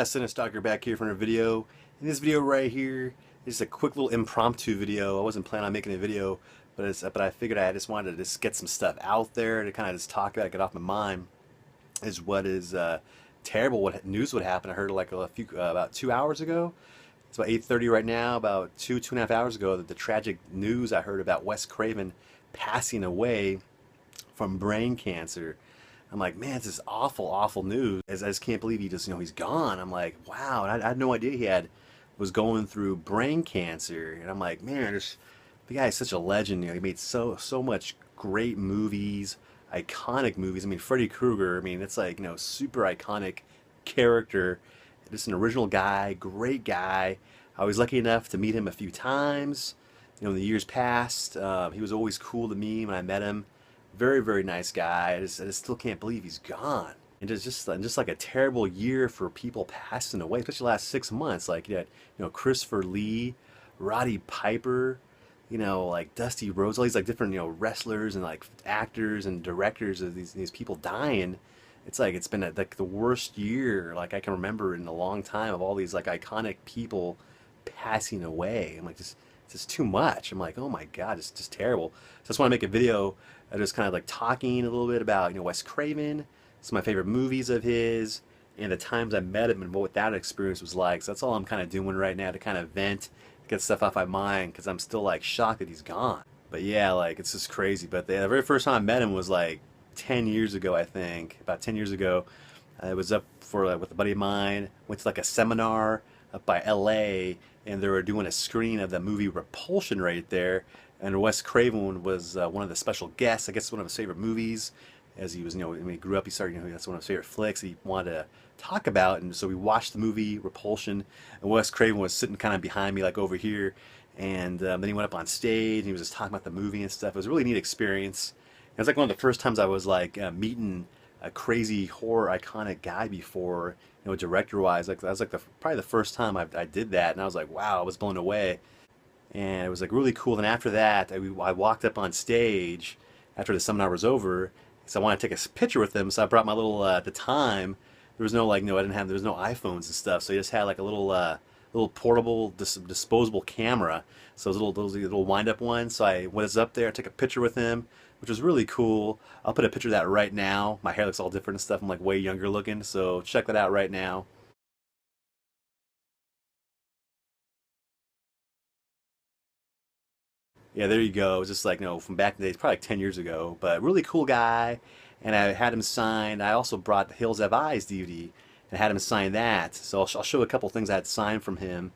Stalker back here from a video. In this video right here, it's a quick little impromptu video. I wasn't planning on making a video, but I figured I just wanted to just get some stuff out there to kind of just talk about it, get off my mind. Is what is terrible. What news would happen? I heard like about 2 hours ago. It's about 8:30 right now. About two and a half hours ago, the tragic news I heard about Wes Craven passing away from brain cancer. I'm like, man, this is awful, awful news. I just can't believe he's gone. I'm like, wow. And I had no idea he was going through brain cancer. And I'm like, man, the guy is such a legend. He made so much great movies, iconic movies. I mean, Freddy Krueger. I mean, it's like, super iconic character. Just an original guy, great guy. I was lucky enough to meet him a few times. In the years past, he was always cool to me when I met him. Very, very nice guy. I just still can't believe he's gone. And it's just like a terrible year for people passing away, especially the last 6 months. Like you had, Christopher Lee, Roddy Piper, like Dusty Rhodes, all these like different, wrestlers and like actors and directors of these people dying. It's like it's been like the worst year like I can remember in a long time of all these like iconic people passing away. I'm like, it's just too much. I'm like, oh my God, it's just terrible. So I just want to make a video just kind of like talking a little bit about, Wes Craven, some of my favorite movies of his, and the times I met him and what that experience was like. So that's all I'm kind of doing right now to kind of vent, get stuff off my mind, because I'm still like shocked that he's gone. But yeah, like it's just crazy. But the very first time I met him was like 10 years ago, I think. About 10 years ago. I was up with a buddy of mine, went to like a seminar up by LA, and they were doing a screening of the movie Repulsion right there. And Wes Craven was one of the special guests. I guess it's one of his favorite movies. As he was, when he grew up, he started, that's one of his favorite flicks he wanted to talk about. And so we watched the movie Repulsion, and Wes Craven was sitting kind of behind me, like over here. And then he went up on stage, and he was just talking about the movie and stuff. It was a really neat experience. It was like one of the first times I was like meeting a crazy horror iconic guy before, director-wise. Like that was like probably the first time I did that, and I was like, wow, I was blown away. And it was like really cool. And after that, I walked up on stage after the seminar was over, because I wanted to take a picture with him. So I brought my little at the time there was no there was no iPhones and stuff. So he just had like a little portable disposable camera. So those little wind-up ones. So I was up there, I took a picture with him, which was really cool. I'll put a picture of that right now. My hair looks all different and stuff. I'm like way younger looking. So check that out right now. Yeah, there you go. It was just like, from back in the days, probably like 10 years ago. But really cool guy. And I had him signed. I also brought the Hills Have Eyes DVD and had him sign that. So I'll show a couple things I had signed from him.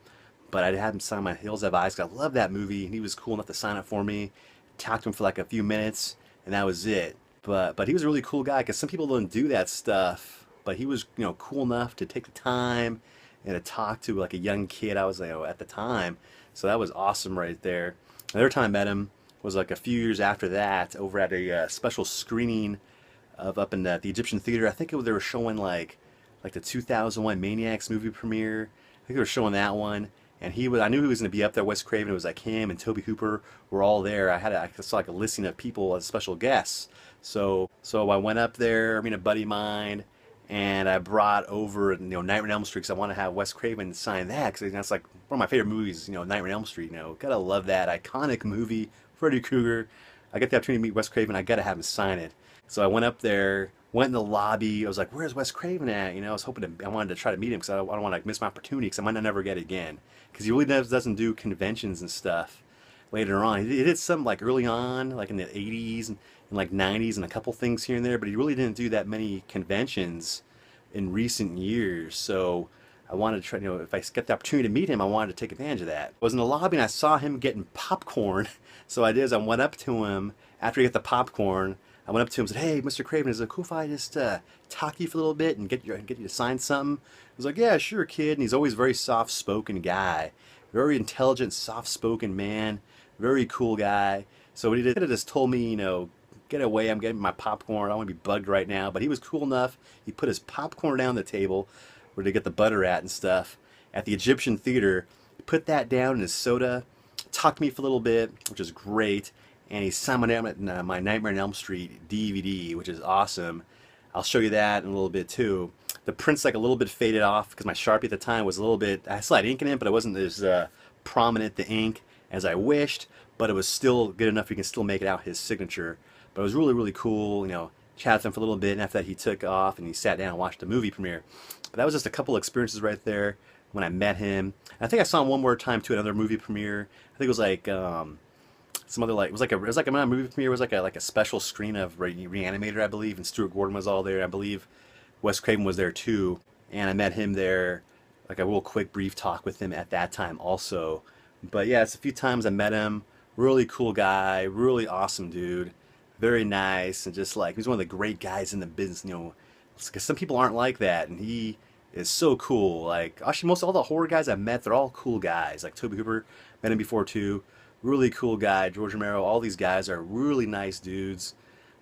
But I had him sign my Hills Have Eyes because I love that movie. And he was cool enough to sign it for me. Talked to him for like a few minutes, and that was it. But he was a really cool guy, because some people don't do that stuff. But he was, cool enough to take the time and to talk to like a young kid. I was like, at the time. So that was awesome right there. Another time I met him was like a few years after that, over at a special screening of up in the Egyptian Theater. I think they were showing like the 2001 Maniacs movie premiere. I think they were showing that one. And I knew he was going to be up there. Wes Craven, it was like him and Toby Hooper were all there. I saw like a listing of people as special guests. So I went up there, a buddy of mine, and I brought over, Nightmare on Elm Street, because I want to have Wes Craven sign that, because that's like one of my favorite movies, Nightmare on Elm Street. Gotta love that iconic movie, Freddy Krueger. I got the opportunity to meet Wes Craven. I gotta have him sign it. So I went up there, went in the lobby. I was like, "Where's Wes Craven at?" I wanted to try to meet him, because I don't want to miss my opportunity, because I might not never get it again. Because he really doesn't do conventions and stuff later on. He did some like early on, like in the 80s and like 90s, and a couple things here and there, but he really didn't do that many conventions in recent years. So I wanted to try, if I get the opportunity to meet him, I wanted to take advantage of that. I was in the lobby and I saw him getting popcorn. So I did is I went up to him after he got the popcorn. I went up to him and said, "Hey, Mr. Craven, is it cool if I just talk to you for a little bit and get you to sign something?" He was like, "Yeah, sure, kid." And he's always a very soft-spoken guy, very intelligent, soft-spoken man, very cool guy. So what he did, he just told me, get away, I'm getting my popcorn, I don't want to be bugged right now. But he was cool enough. He put his popcorn down the table where to get the butter at and stuff at the Egyptian Theater. He put that down in his soda, talked to me for a little bit, which is great. And he signed my Nightmare on Elm Street DVD, which is awesome. I'll show you that in a little bit too. The print's like a little bit faded off because my Sharpie at the time was a little bit, I still had ink in it, but it wasn't as prominent, the ink, as I wished, but it was still good enough you can still make it out his signature. But it was really, really cool, you know, chatted with him for a little bit, and after that he took off and he sat down and watched the movie premiere. But that was just a couple experiences right there when I met him. And I think I saw him one more time too, another movie premiere. I think it was like some other, like it was like a movie premiere. It was like a special screen of Reanimator, I believe, and Stuart Gordon was all there. I believe Wes Craven was there too, and I met him there. Like a real quick, brief talk with him at that time also. But yeah, it's a few times I met him. Really cool guy, really awesome dude, very nice, and just like he's one of the great guys in the business. You know, because some people aren't like that, and he is so cool. Like actually, most all the horror guys I've met, they're all cool guys. Like Toby Hooper, met him before too. Really cool guy. George Romero, all these guys are really nice dudes.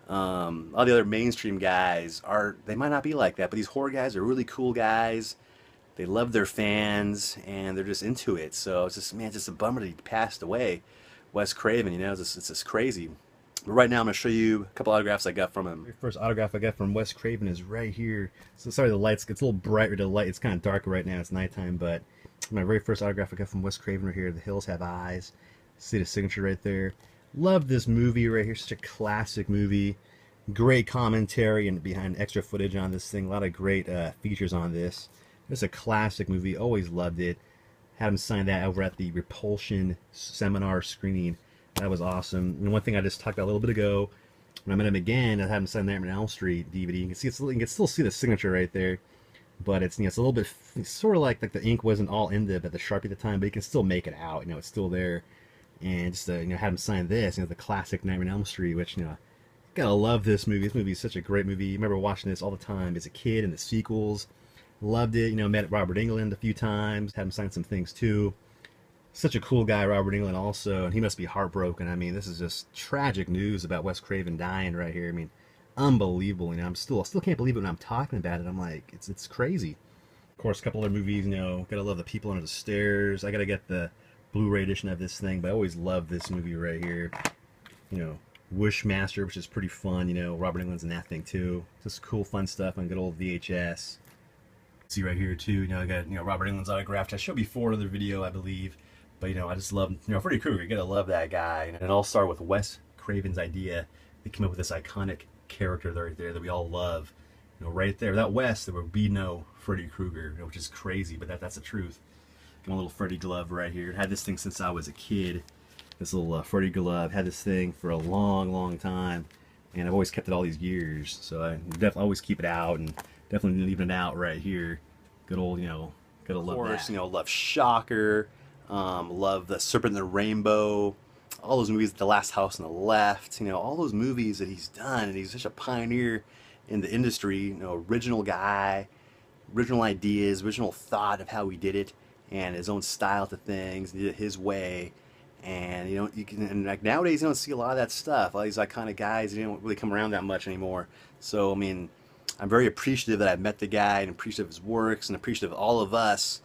All the other mainstream guys they might not be like that, but these horror guys are really cool guys. They love their fans and they're just into it. So it's just, man, it's just a bummer that he passed away. Wes Craven, you know, it's just crazy. But right now I'm going to show you a couple autographs I got from him. The first autograph I got from Wes Craven is right here. So sorry the lights, it's a little brighter, the light, it's kind of dark right now, it's nighttime, but my very first autograph I got from Wes Craven right here, The Hills Have Eyes. See the signature right there. Love this movie right here, such a classic movie. Great commentary and behind extra footage on this thing. A lot of great features on this. It's a classic movie, always loved it. Had him sign that over at the Repulsion seminar screening. That was awesome. And one thing I just talked about a little bit ago, when I met him again, I had him sign that on Elm Street DVD. You can see you can still see the signature right there, but it's, you know, it's a little bit, it's sort of like the ink wasn't all in the Sharpie at the time, but you can still make it out. You know, it's still there. And just you know, had him sign this, you know, the classic Nightmare on Elm Street, which, you know, gotta love this movie. This movie is such a great movie. I remember watching this all the time as a kid and the sequels. Loved it. You know, met Robert Englund a few times. Had him sign some things too. Such a cool guy, Robert Englund also, and he must be heartbroken. I mean, this is just tragic news about Wes Craven dying right here. I mean, unbelievable. You know, I still can't believe it when I'm talking about it. I'm like, it's crazy. Of course, a couple other movies. You know, gotta love The People Under the Stairs. I gotta get the Blu-ray edition of this thing, but I always love this movie right here. You know, Wishmaster, which is pretty fun. You know, Robert Englund's in that thing too. Just cool, fun stuff on good old VHS. See right here too. You know, I got, you know, Robert Englund's autographed. I showed before in the video, I believe. But you know, I just love, you know, Freddy Krueger. You gotta love that guy. And it all started with Wes Craven's idea. They came up with this iconic character right there that we all love. You know, right there. Without Wes, there would be no Freddy Krueger, you know, which is crazy, but that's the truth. Got my little Freddy glove right here. Had this thing since I was a kid. This little Freddy glove. Had this thing for a long, long time, and I've always kept it all these years. So I definitely always keep it out, and definitely leaving it out right here. Good old, you know, gotta love that. You know, love Shocker. Love The Serpent and the Rainbow, all those movies, The Last House on the Left, you know, all those movies that he's done, and he's such a pioneer in the industry, you know, original guy, original ideas, original thought of how he did it, and his own style to things, did it his way, and, you know, you can, and like nowadays you don't see a lot of that stuff, all these iconic guys, they don't really come around that much anymore, so, I mean, I'm very appreciative that I met the guy, and appreciative of his works, and appreciative of all of us,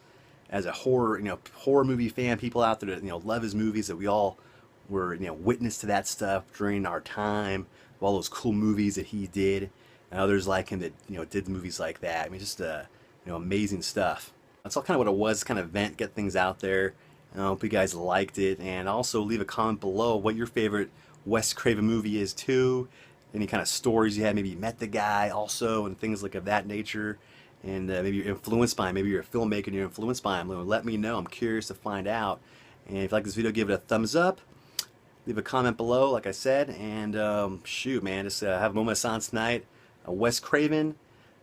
as a horror, you know, horror movie fan, people out there that, you know, love his movies, that we all were, you know, witness to that stuff during our time, all those cool movies that he did, and others like him that, you know, did movies like that. I mean, just, you know, amazing stuff. That's all kind of what it was, kind of vent, get things out there. I hope you guys liked it, and also leave a comment below what your favorite Wes Craven movie is too, any kind of stories you had, maybe you met the guy also, and things like of that nature. And maybe you're influenced by him. Maybe you're a filmmaker and you're influenced by him. Let me know. I'm curious to find out. And if you like this video, give it a thumbs up. Leave a comment below, like I said. And shoot, man, just have a moment of silence tonight. Wes Craven,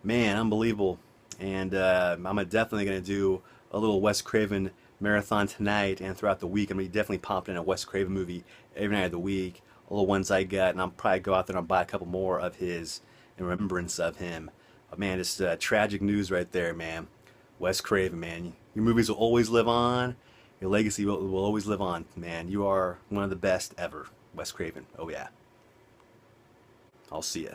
man, unbelievable. And I'm definitely going to do a little Wes Craven marathon tonight and throughout the week. I'm going to be definitely pumping in a Wes Craven movie every night of the week. All the ones I got. And I'll probably go out there and buy a couple more of his in remembrance of him. But man, just tragic news right there, man. Wes Craven, man. Your movies will always live on. Your legacy will always live on, man. You are one of the best ever. Wes Craven. Oh, yeah. I'll see ya.